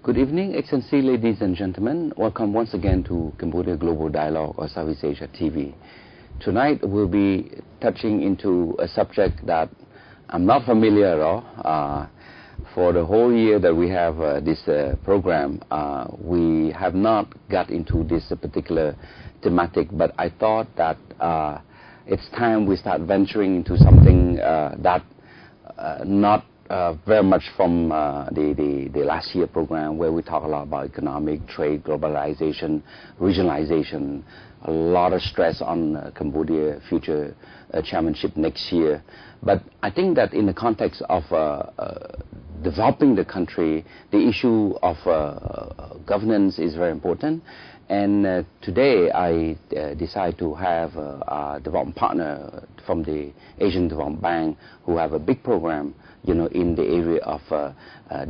Good evening, Excellency, ladies and gentlemen. Welcome once again to Cambodia Global Dialogue or Southeast Asia TV. Tonight we'll be touching into a subject that I'm not familiar at all. For the whole year that we have this program, we have not got into this particular thematic, but I thought that it's time we start venturing into something that not very much from the last year program, where we talk a lot about economic, trade, globalization, regionalization, a lot of stress on Cambodia future chairmanship next year. But I think that in the context of developing the country, the issue of governance is very important. And today I decide to have a development partner from the Asian Development Bank who have a big program, you know, in the area of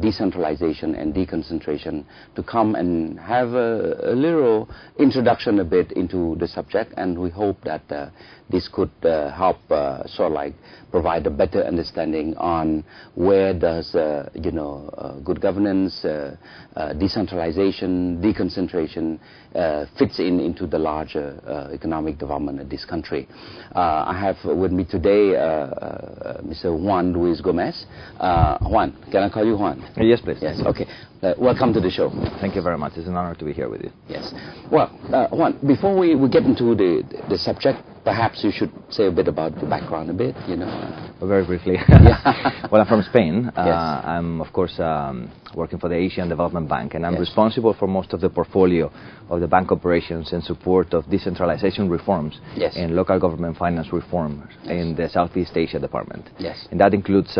decentralization and deconcentration, to come and have a little introduction a bit into the subject. And we hope that this could help sort of like provide a better understanding on where does good governance, decentralization, deconcentration fits into the larger economic development of this country. I have with me today Mr. Juan Luis Gomez. Juan, can I call you Juan? Yes, please. Yes, okay. Welcome to the show. Thank you very much. It's an honor to be here with you. Yes. Well, Juan, before we get into the subject, perhaps you should say a bit about the background a bit, you know. Very briefly. Yeah. Well, I'm from Spain. Yes. I'm, of course, working for the Asian Development Bank, and I'm responsible for most of the portfolio of the bank operations in support of decentralization reforms and local government finance reform in the Southeast Asia department. Yes. And that includes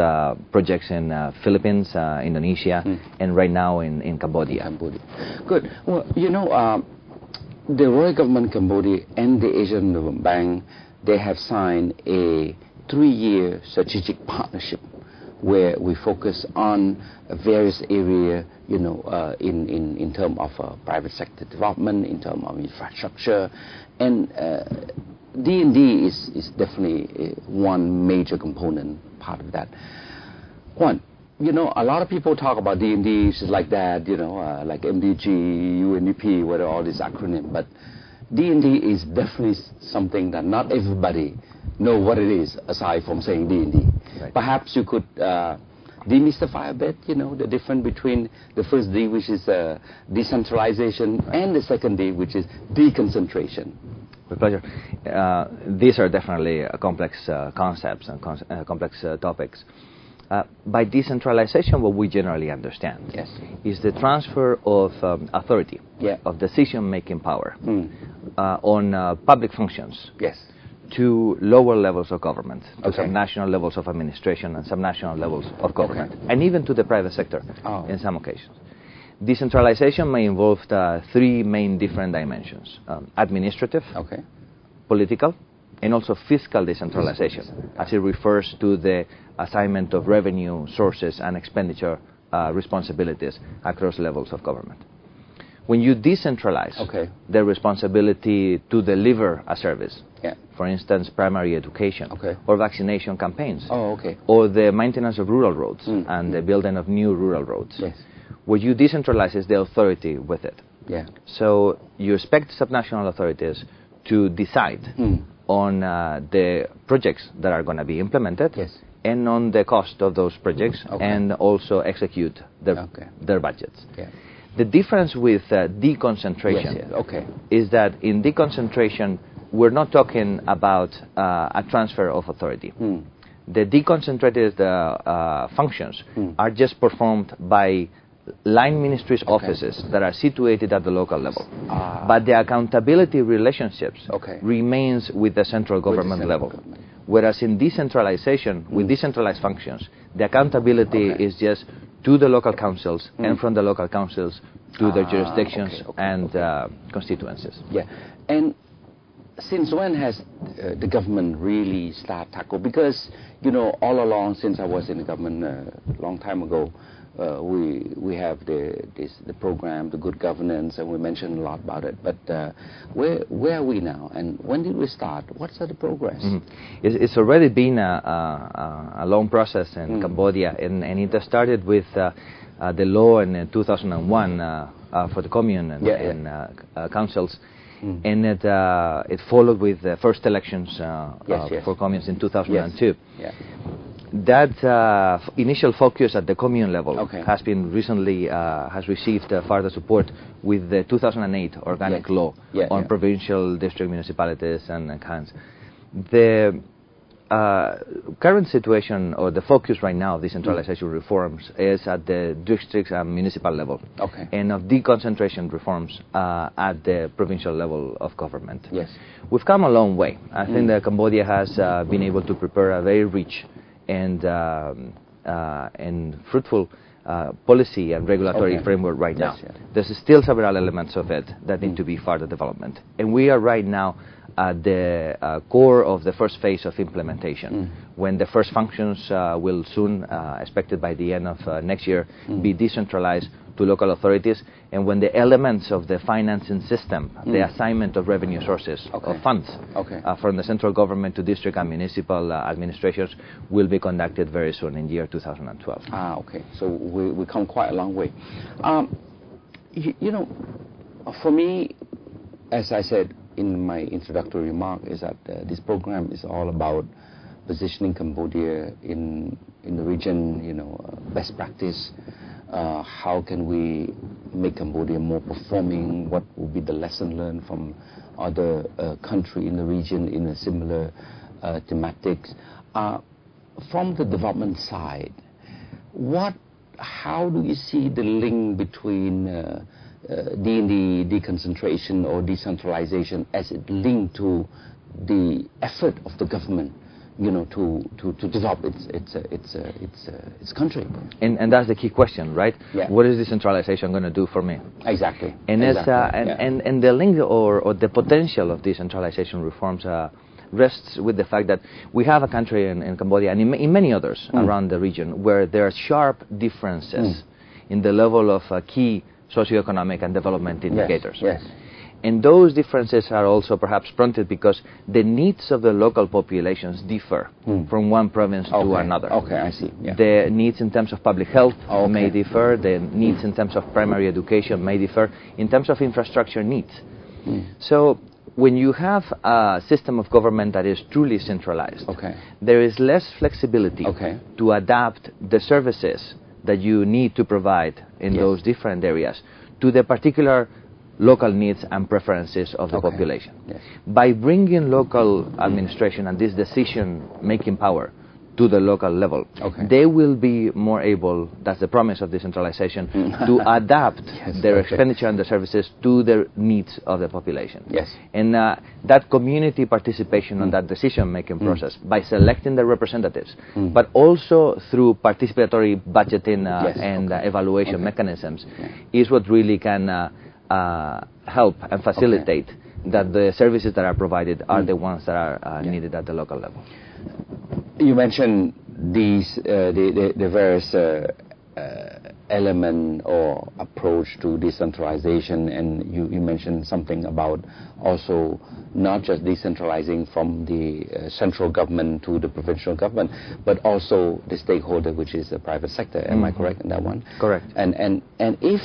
projects in Philippines, Indonesia, and right now in Cambodia. Good. Well, you know, the Royal Government Cambodia and the Asian Development Bank, they have signed a 3-year strategic partnership where we focus on various areas, you know, in terms of private sector development, in terms of infrastructure, and D&D is definitely one major component part of that. One, you know, a lot of people talk about D&D issues like that, you know, like MDG, UNDP, what are all these acronyms, but D&D is definitely something that not everybody know what it is, aside from saying D&D. Right. Perhaps you could demystify a bit, you know, the difference between the first D, which is decentralization, and the second D, which is deconcentration. With pleasure. These are definitely complex concepts and complex topics. By decentralization, what we generally understand is the transfer of authority, of decision-making power on public functions to lower levels of government, to some national levels of administration and some national levels of government, and even to the private sector in some occasions. Decentralization may involve 3 main different dimensions: administrative, political, and also fiscal decentralization, as it refers to the assignment of revenue sources and expenditure responsibilities across levels of government. When you decentralize the responsibility to deliver a service, for instance, primary education, or vaccination campaigns, or the maintenance of rural roads and the building of new rural roads, what you decentralize is the authority with it. So you expect subnational authorities to decide on the projects that are going to be implemented, and on the cost of those projects, and also execute their budgets. The difference with deconcentration is that in deconcentration, we're not talking about a transfer of authority. The deconcentrated functions are just performed by line ministries offices that are situated at the local level. But the accountability relationships remains with the central government level. Whereas in decentralization, with decentralized functions, the accountability is just to the local councils, and from the local councils to their jurisdictions and constituencies. And since when has the government really started tackle? Because, you know, all along since I was in the government a long time ago, we have the program, the good governance, and we mentioned a lot about it. But where are we now, and when did we start? What's the progress? It's already been a long process in Cambodia, and it started with the law in 2001 for the commune and councils. And it followed with the first elections for communes in 2002. That initial focus at the commune level has been recently has received further support with the 2008 organic law on provincial, district, municipalities, and kinds. The current situation, or the focus right now of decentralization reforms, is at the district and municipal level, and of deconcentration reforms at the provincial level of government. We've come a long way. I think that Cambodia has been able to prepare a very rich and fruitful policy and regulatory framework right now. There's still several elements of it that need to be further development, and we are right now at the core of the first phase of implementation, when the first functions will soon, expected by the end of next year, be decentralized to local authorities, and when the elements of the financing system, the assignment of revenue sources, of funds from the central government to district and municipal administrations, will be conducted very soon in year 2012. So we come quite a long way. You know, for me, as I said in my introductory remark, is that this program is all about positioning Cambodia in the region, you know, best practice. How can we make Cambodia more performing? What will be the lesson learned from other countries in the region in a similar thematics? From the development side, how do you see the link between D&D, deconcentration or decentralization, as it linked to the effort of the government, you know, to develop its country? And that's the key question, right? What is decentralization going to do for me? Exactly. And and the link or the potential of decentralization reforms rests with the fact that we have a country in Cambodia and in many others around the region where there are sharp differences in the level of key socioeconomic and development indicators. And those differences are also perhaps prompted because the needs of the local populations differ from one province to another. I see. The needs in terms of public health may differ, the needs in terms of primary education may differ, in terms of infrastructure needs. So when you have a system of government that is truly centralized, there is less flexibility to adapt the services that you need to provide in those different areas to the particular local needs and preferences of the population. By bringing local administration and this decision-making power to the local level, they will be more able, that's the promise of decentralization, to adapt their expenditure and the services to the needs of the population. And that community participation on that decision-making process, by selecting the representatives, but also through participatory budgeting and evaluation mechanisms, is what really can help and facilitate that the services that are provided are the ones that are needed at the local level. You mentioned these the various element or approach to decentralization, and you mentioned something about also not just decentralizing from the central government to the provincial government, but also the stakeholder, which is the private sector. Am I correct in that one? Correct. And if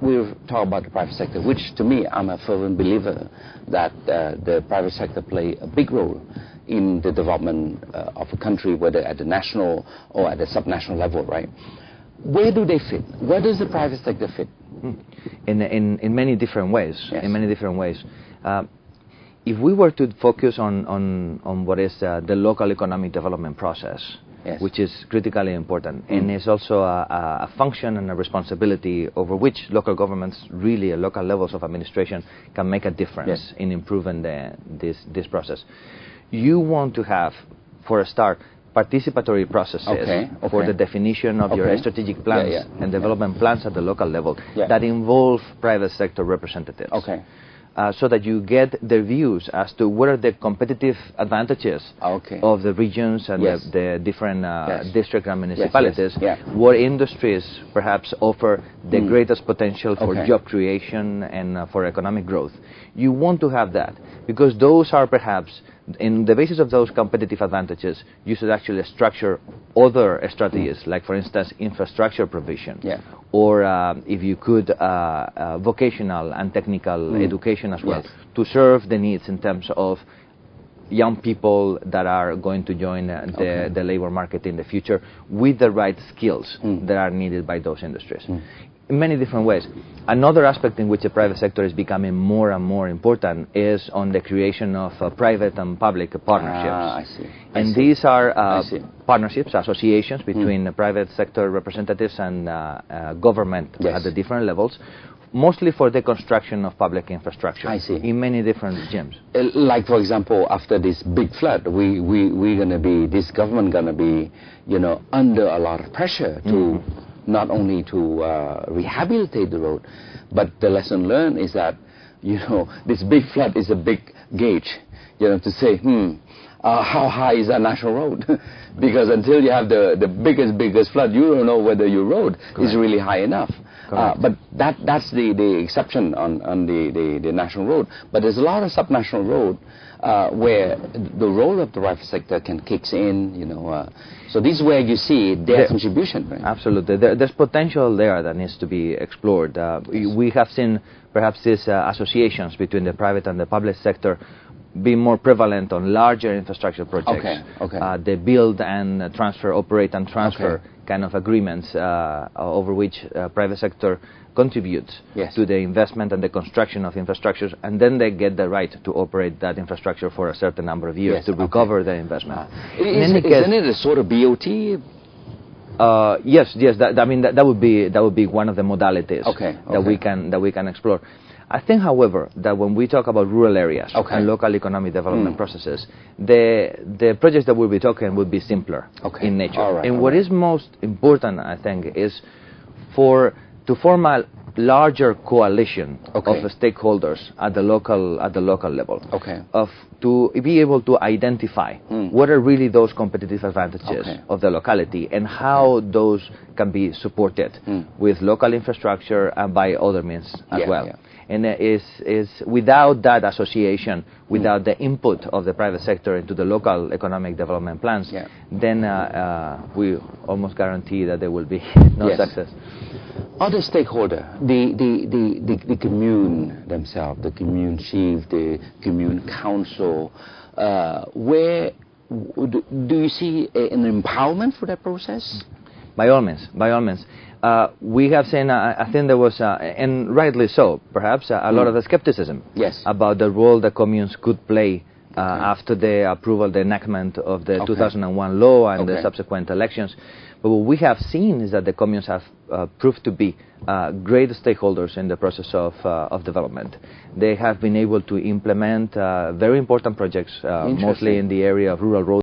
we talk about the private sector, which to me, I'm a fervent believer that the private sector play a big role in the development of a country, whether at the national or at the subnational level, right? Where do they fit? Where does the private sector fit? In many different ways. In many different ways. If we were to focus on what is the local economic development process, which is critically important, and is also a function and a responsibility over which local governments, really local levels of administration, can make a difference in improving this process. You want to have, for a start, participatory processes for the definition of your strategic plans and development plans at the local level that involve private sector representatives. so that you get their views as to what are the competitive advantages of the regions and the different districts and municipalities, what industries perhaps offer the greatest potential for job creation and for economic growth. You want to have that, because those are perhaps, in the basis of those competitive advantages, you should actually structure other strategies, like for instance infrastructure provision, or if you could vocational and technical education as well, to serve the needs in terms of young people that are going to join the labor market in the future with the right skills that are needed by those industries. In many different ways. Another aspect in which the private sector is becoming more and more important is on the creation of private and public partnerships. And these are partnerships, associations between private sector representatives and government at the different levels, mostly for the construction of public infrastructure in many different gems. Like, for example, after this big flood, we're going to be, this government going to be, you know, under a lot of pressure to not only to rehabilitate the road, but the lesson learned is that, you know, this big flood is a big gauge, you know, to say, how high is that national road? Because until you have the biggest flood, you don't know whether your road is really high enough. But that's the exception on the national road. But there's a lot of subnational road where the role of the private sector can kick in, you know. So this is where you see their contribution. Right? Absolutely. There's potential there that needs to be explored. We have seen perhaps these associations between the private and the public sector be more prevalent on larger infrastructure projects. The build and transfer, operate and transfer kind of agreements over which private sector contributes to the investment and the construction of infrastructures, and then they get the right to operate that infrastructure for a certain number of years to recover the investment. Isn't it a sort of BOT? Yes. I mean that would be one of the modalities that we can explore. I think, however, that when we talk about rural areas and local economic development processes, the projects that we'll be talking would be simpler in nature. What is most important, I think, is to form a larger coalition of stakeholders at the local level, to be able to identify what are really those competitive advantages of the locality and how those can be supported with local infrastructure and by other means as well. And is without that association, without the input of the private sector into the local economic development plans, then we almost guarantee that there will be no success. Other stakeholder, the commune themselves, the commune chief, the commune council, where do you see an empowerment for that process? By all means. We have seen, I think there was, and rightly so, perhaps, a lot of skepticism about the role the communes could play after the approval, the enactment of the 2001 law and the subsequent elections. But what we have seen is that the communes have proved to be great stakeholders in the process of development. They have been able to implement very important projects, mostly in the area of rural roads.